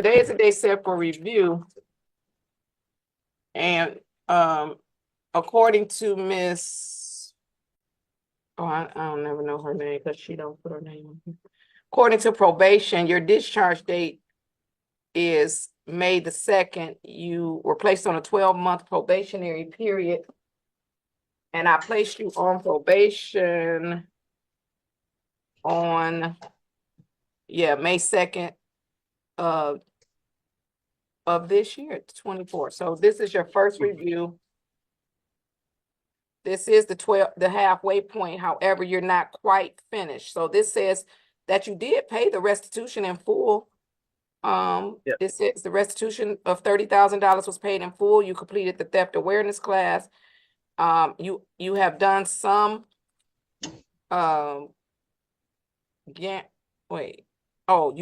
Today is the day set for review. And according to Miss, I don't never know her name because she don't put her name on here. According to probation, your discharge date is May the 2nd. You were placed on a 12-month probationary period. And I placed you on probation on, May 2nd of this year, 24. So this is your first review. This is the halfway point. However, you're not quite finished. So this says that you did pay the restitution in full. Yep. It says the restitution of $30,000 was paid in full. You completed the theft awareness class. You have done some, you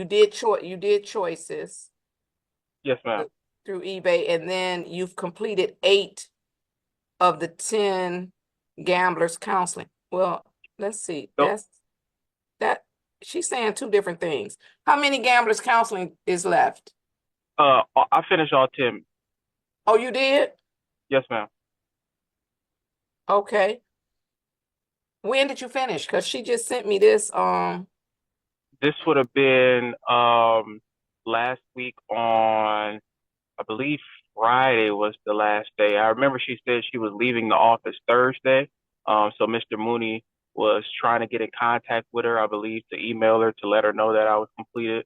did choices. Yes, ma'am. Through eBay, and then you've completed 8 of the 10 gamblers counseling. Well, let's see. Nope. She's saying 2 different things. How many gamblers counseling is left? I finished all 10. Oh, you did? Yes, ma'am. Okay. When did you finish? Because she just sent me this. This would have been last week on, I believe Friday was the last day. I remember she said she was leaving the office Thursday. So Mr. Mooney was trying to get in contact with her, I believe, to email her to let her know that I was completed.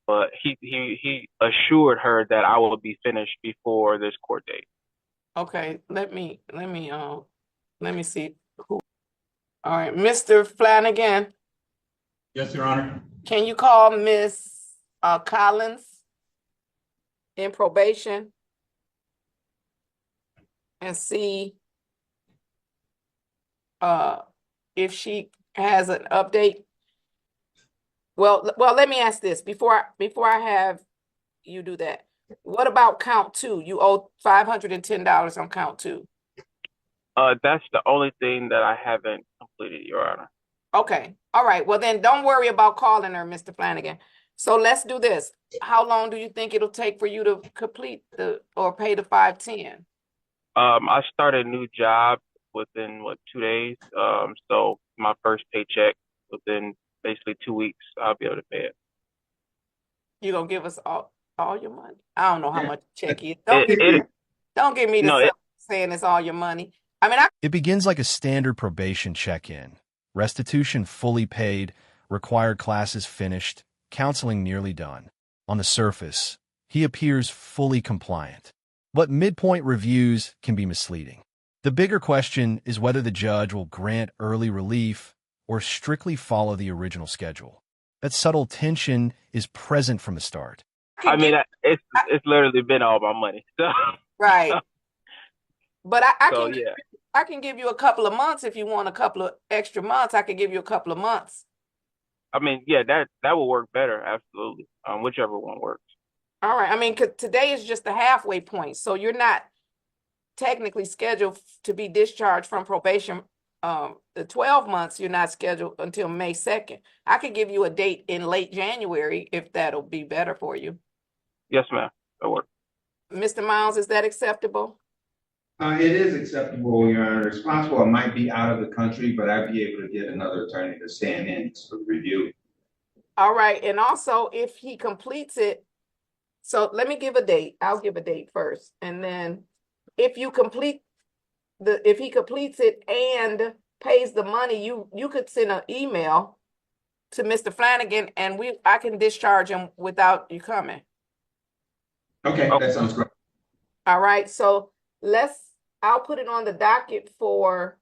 But he assured her that I will be finished before this court date. Okay, let me see who. All right, Mr. Flanagan. Yes, Your Honor. Can you call Miss Collins in probation and see if she has an update? Well, let me ask this before I have you do that. What about count 2? You owe $510 on count 2. That's the only thing that I haven't completed, Your Honor. Okay. All right. Well, then don't worry about calling her, Mr. Flanagan. So let's do this. How long do you think it'll take for you to complete or pay the $510? I started a new job within 2 days. So my first paycheck within basically 2 weeks, I'll be able to pay it. You gonna give us all your money? I don't know how much check is. Don't give me saying it's all your money. I mean, It begins like a standard probation check-in. Restitution fully paid, required classes finished, counseling nearly done. On the surface, he appears fully compliant. But midpoint reviews can be misleading. The bigger question is whether the judge will grant early relief or strictly follow the original schedule. That subtle tension is present from the start. I mean, it's literally been all my money. So. Right. But yeah. I can give you a couple of months if you want a couple of extra months. I can give you a couple of months. I mean, yeah, that will work better. Absolutely. Whichever one works. All right. I mean, 'cause today is just the halfway point. So you're not technically scheduled to be discharged from probation. The 12 months, you're not scheduled until May 2nd. I could give you a date in late January if that'll be better for you. Yes, ma'am. That works. Mr. Miles, is that acceptable? It is acceptable, Your Honor. It's possible I might be out of the country, but I'd be able to get another attorney to stand in for review. All right. And also, if he completes it, so let me give a date. I'll give a date first. And then if he completes it and pays the money, you could send an email to Mr. Flanagan and I can discharge him without you coming. Okay, that sounds great. All right. So I'll put it on the docket for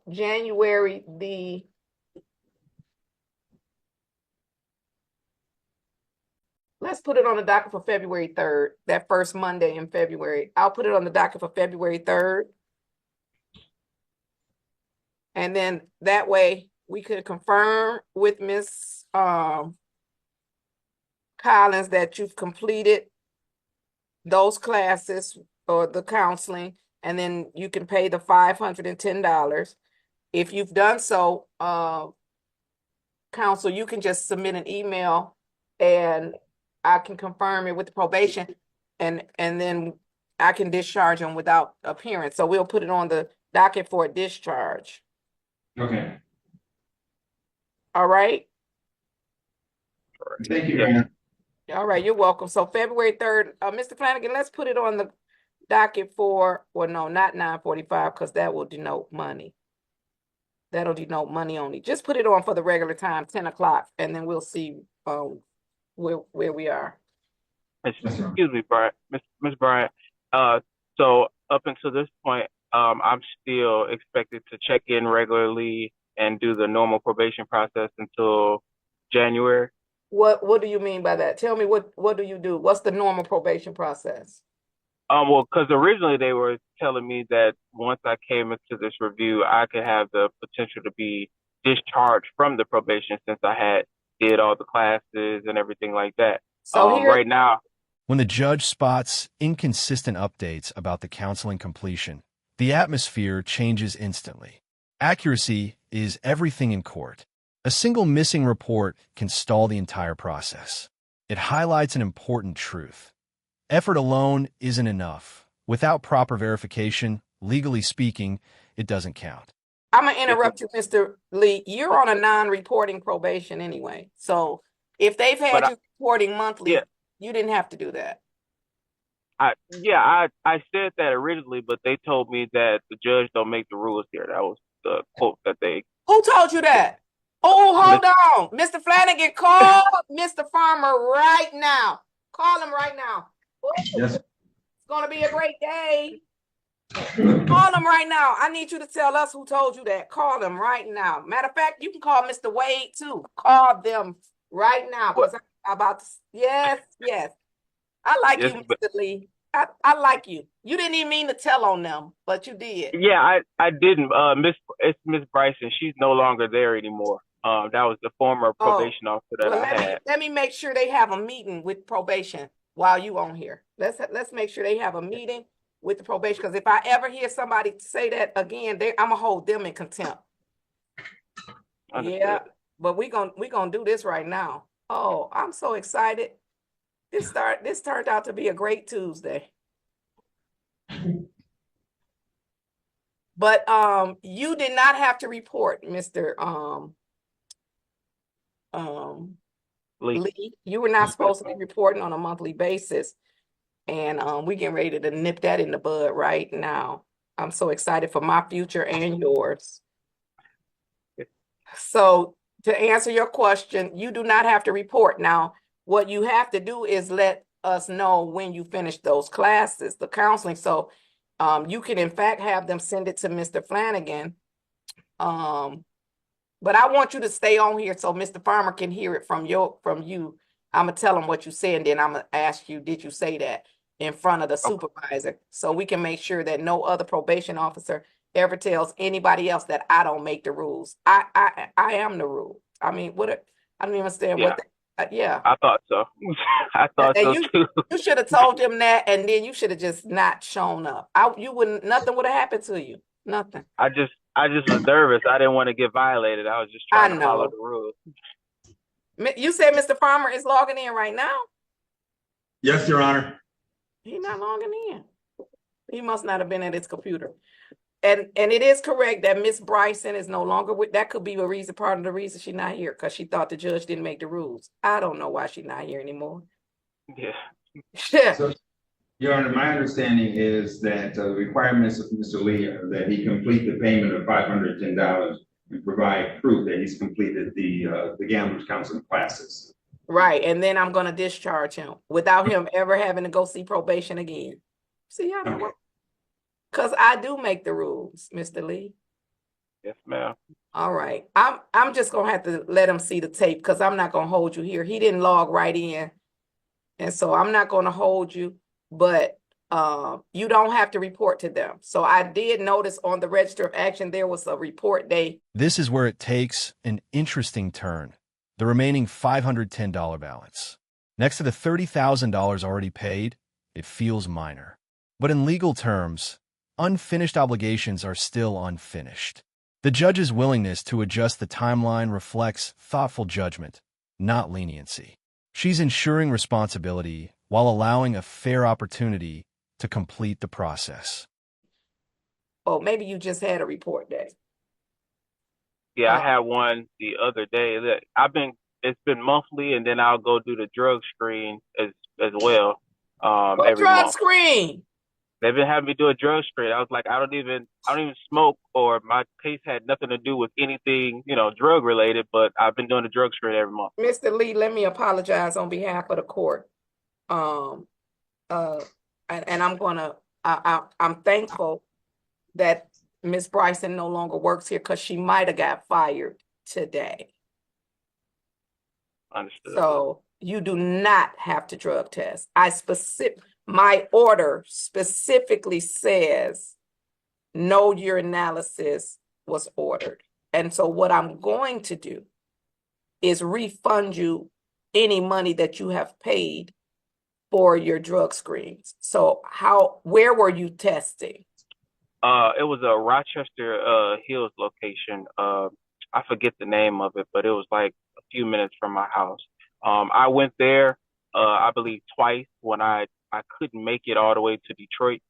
January let's put it on the docket for February 3rd, that first Monday in February. I'll put it on the docket for February 3rd. And then that way we could confirm with Ms. Collins that you've completed those classes or the counseling, and then you can pay the $510. If you've done so, counsel, you can just submit an email and I can confirm it with the probation, and then I can discharge him without appearance. So we'll put it on the docket for a discharge. Okay, All right? thank you, Your Honor. All right, you're welcome. So February 3rd, Mr. Flanagan, let's put it on the docket for, well, no, not 9:45, because that will denote money. That'll denote money only. Just put it on for the regular time, 10 o'clock, and then we'll see where we are. Excuse me, Brian. Miss Bryant. So up until this point, I'm still expected to check in regularly and do the normal probation process until January. What do you mean by that? Tell me what do you do? What's the normal probation process? Well, because originally they were telling me that once I came into this review, I could have the potential to be discharged from the probation since I had did all the classes and everything like that. So here, Right now, When the judge spots inconsistent updates about the counseling completion, the atmosphere changes instantly. Accuracy is everything in court. A single missing report can stall the entire process. It highlights an important truth. Effort alone isn't enough. Without proper verification, legally speaking, it doesn't count. I'm gonna interrupt you, Mr. Lee. You're on a non-reporting probation anyway. So if they've had you reporting monthly, yeah. you didn't have to do that. I said that originally, but they told me that the judge don't make the rules here. That was the quote that they. Who told you that? Oh, hold on. Mr. Flanagan, call Mr. Farmer right now. Call him right now. Yes. It's gonna be a great day. Call him right now. I need you to tell us who told you that. Call them right now. Matter of fact, you can call Mr. Wade too. Call them right now. Because I'm about to, yes. I like you, Mr. Lee. I like you. You didn't even mean to tell on them, but you did. Yeah, I didn't. It's Miss Bryson. She's no longer there anymore. That was the former probation officer that I had. Let me make sure they have a meeting with probation while you on here. Let's make sure they have a meeting with the probation, because if I ever hear somebody say that again, I'm gonna hold them in contempt. Understood. Yeah, but we gonna do this right now. Oh, I'm so excited. This turned out to be a great Tuesday. But you did not have to report, Mr. Lee. You were not supposed to be reporting on a monthly basis. And we getting ready to nip that in the bud right now. I'm so excited for my future and yours. So to answer your question, you do not have to report. Now, what you have to do is let us know when you finish those classes, the counseling. So you can in fact have them send it to Mr. Flanagan. But I want you to stay on here so Mr. Farmer can hear it from you. I'm gonna tell him what you said, and then I'm gonna ask you, did you say that in front of the supervisor? So we can make sure that no other probation officer ever tells anybody else that I don't make the rules. I am the rule. I mean, I don't even understand what. Yeah. I thought so. I thought so too. You should have told them that, and then you should have just not shown up. Nothing would have happened to you. Nothing. I just was nervous. I didn't want to get violated. I was just trying to follow the rules. You said Mr. Farmer is logging in right now? Yes, Your Honor. He's not logging in. He must not have been at his computer. And it is correct that Miss Bryson is no longer with. That could be part of the reason she's not here, because she thought the judge didn't make the rules. I don't know why she's not here anymore. Yeah. So, Your Honor, my understanding is that the requirements of Mr. Lee are that he complete the payment of $510 and provide proof that he's completed the gamblers counseling classes. Right, and then I'm going to discharge him without him ever having to go see probation again. See how that works? Because I do make the rules, Mr. Lee. Yes, ma'am. All right, I'm just gonna have to let him see the tape, because I'm not gonna hold you here. He didn't log right in, and so I'm not gonna hold you. But you don't have to report to them. So I did notice on the Register of Action there was a report date. This is where it takes an interesting turn. The remaining $510 balance. Next to the $30,000 already paid, it feels minor. But in legal terms, unfinished obligations are still unfinished. The judge's willingness to adjust the timeline reflects thoughtful judgment, not leniency. She's ensuring responsibility while allowing a fair opportunity to complete the process. Oh, maybe you just had a report day. Yeah, I had one the other day. It's been monthly, and then I'll go do the drug screen as well, What every drug month. screen? They've been having me do a drug screen. I was like, I don't even smoke, or my case had nothing to do with anything, drug related, but I've been doing a drug screen every month. Mr. Lee, let me apologize on behalf of the court. And I'm thankful that Miss Bryson no longer works here because she might have got fired today. Understood. So you do not have to drug test. My order specifically says no urinalysis was ordered. And so what I'm going to do is refund you any money that you have paid for your drug screens. So where were you testing? It was a Rochester Hills location. I forget the name of it, but it was like a few minutes from my house. I went there, I believe twice when I couldn't make it all the way to Detroit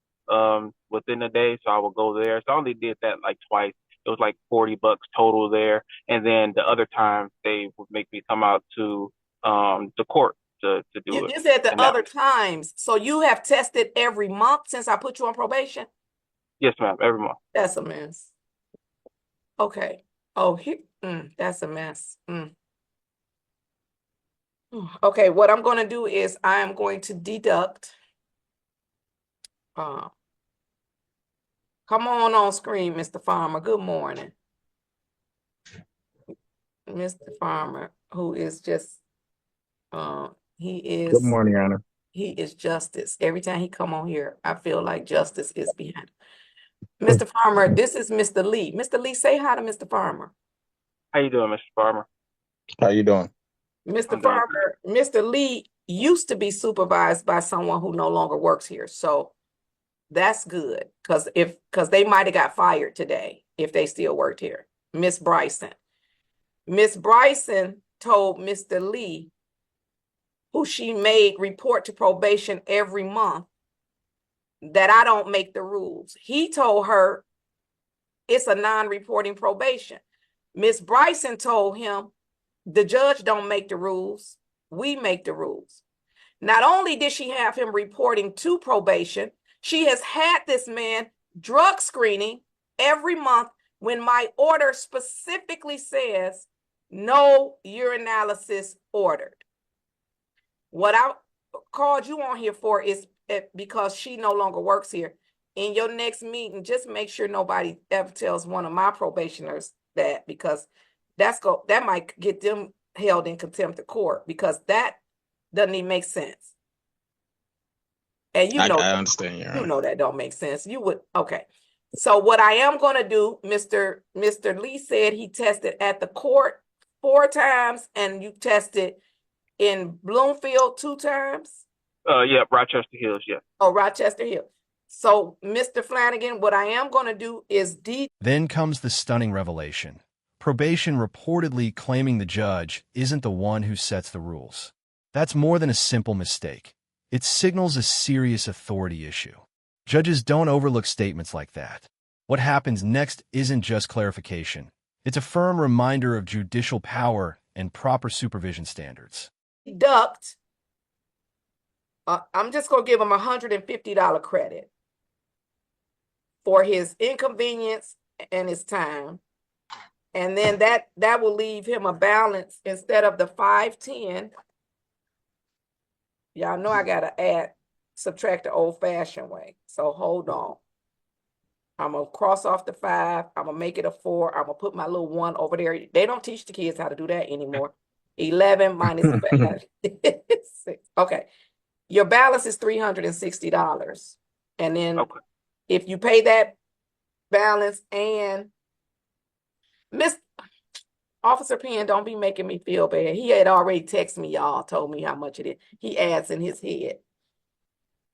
within the day, so I would go there. So I only did that like twice. It was like $40 total there, and then the other time they would make me come out to the court to do it. You said the other times, so you have tested every month since I put you on probation? Yes, ma'am, every month. That's a mess. Okay. Oh, that's a mess. Okay, what I'm going to do is I am going to deduct. Come on screen, Mr. Farmer. Good morning. Mr. Farmer, who is just, he is. Good morning, Your Honor. He is justice. Every time he come on here, I feel like justice is behind him. Mr. Farmer, this is Mr. Lee. Mr. Lee, say hi to Mr. Farmer. How you doing, Mr. Farmer? How you doing? Mr. Farmer, Mr. Lee used to be supervised by someone who no longer works here. So that's good. Because they might have got fired today if they still worked here. Miss Bryson. Miss Bryson told Mr. Lee, who she made report to probation every month, that I don't make the rules. He told her it's a non-reporting probation. Miss Bryson told him the judge don't make the rules, we make the rules. Not only did she have him reporting to probation, she has had this man drug screening every month when my order specifically says no urinalysis ordered. What I called you on here for is because she no longer works here. In your next meeting, just make sure nobody ever tells one of my probationers that, because that might get them held in contempt of court, because that doesn't even make sense. And I understand. You know that don't make sense. You would, okay. So what I am going to do, Mr. Lee said he tested at the court 4 times, and you tested in Bloomfield 2 times? Yeah, Rochester Hills, yeah. Oh, Rochester Hills. So, Mr. Flanagan, what I am going to do is Then comes the stunning revelation. Probation reportedly claiming the judge isn't the one who sets the rules. That's more than a simple mistake. It signals a serious authority issue. Judges don't overlook statements like that. What happens next isn't just clarification. It's a firm reminder of judicial power and proper supervision standards. Deduct. I'm just going to give him $150 credit for his inconvenience and his time. And then that will leave him a balance instead of the 510. Y'all know I got to subtract the old-fashioned way. So hold on. I'm going to cross off the 5. I'm going to make it a 4. I'm going to put my little 1 over there. They don't teach the kids how to do that anymore. 11 minus 6. Okay. Your balance is $360. And then if you pay that balance, and Miss Officer Penn, don't be making me feel bad. He had already texted me, y'all, told me how much it is. He adds in his head.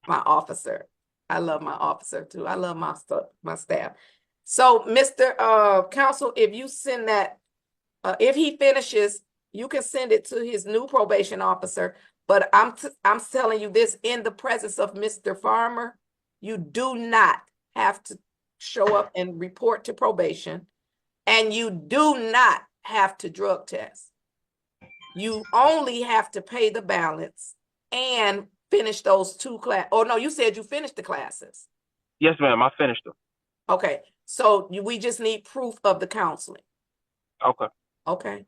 My officer. I love my officer too. I love my staff. So, Mr. Counsel, if you send that, if he finishes, you can send it to his new probation officer, but I'm telling you this in the presence of Mr. Farmer, you do not have to show up and report to probation, and you do not have to drug test. You only have to pay the balance and finish those 2 class. Oh no, you said you finished the classes. Yes, ma'am. I finished them. Okay, so we just need proof of the counseling. Okay. Okay.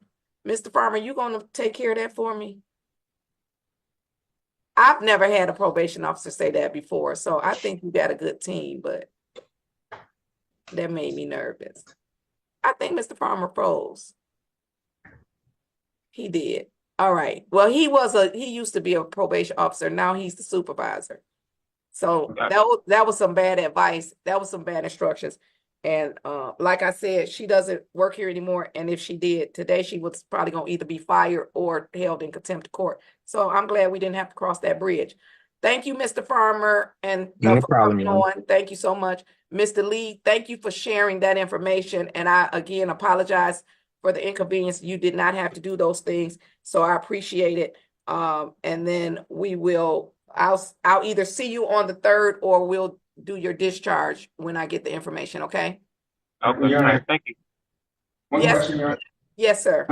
Mr. Farmer, you gonna take care of that for me? I've never had a probation officer say that before, so I think you got a good team, but that made me nervous. I think Mr. Farmer froze. He did. All right. Well, he used to be a probation officer. Now he's the supervisor. So that was some bad advice. That was some bad instructions. And like I said, she doesn't work here anymore. And if she did today, she was probably gonna either be fired or held in contempt of court. So I'm glad we didn't have to cross that bridge. Thank you, Mr. Farmer, and No for problem, coming young. on. Thank you so much, Mr. Lee. Thank you for sharing that information. And I again apologize for the inconvenience. You did not have to do those things, so I appreciate it. And then we will. I'll either see you on the 3rd or we'll do your discharge when I get the information. Okay. Okay. Your Honor, Thank you. one Yes. question, Your Honor. Yes, sir.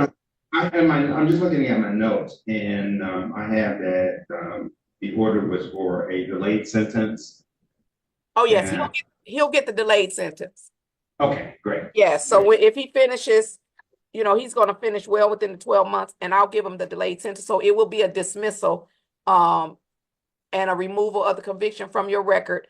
I'm just looking at my notes, and I have that the order was for a delayed sentence. Oh yes, And- he'll get the delayed sentence. Okay, great. Yeah. So if he finishes, he's going to finish well within the 12 months, and I'll give him the delayed sentence. So it will be a dismissal, and a removal of the conviction from your record.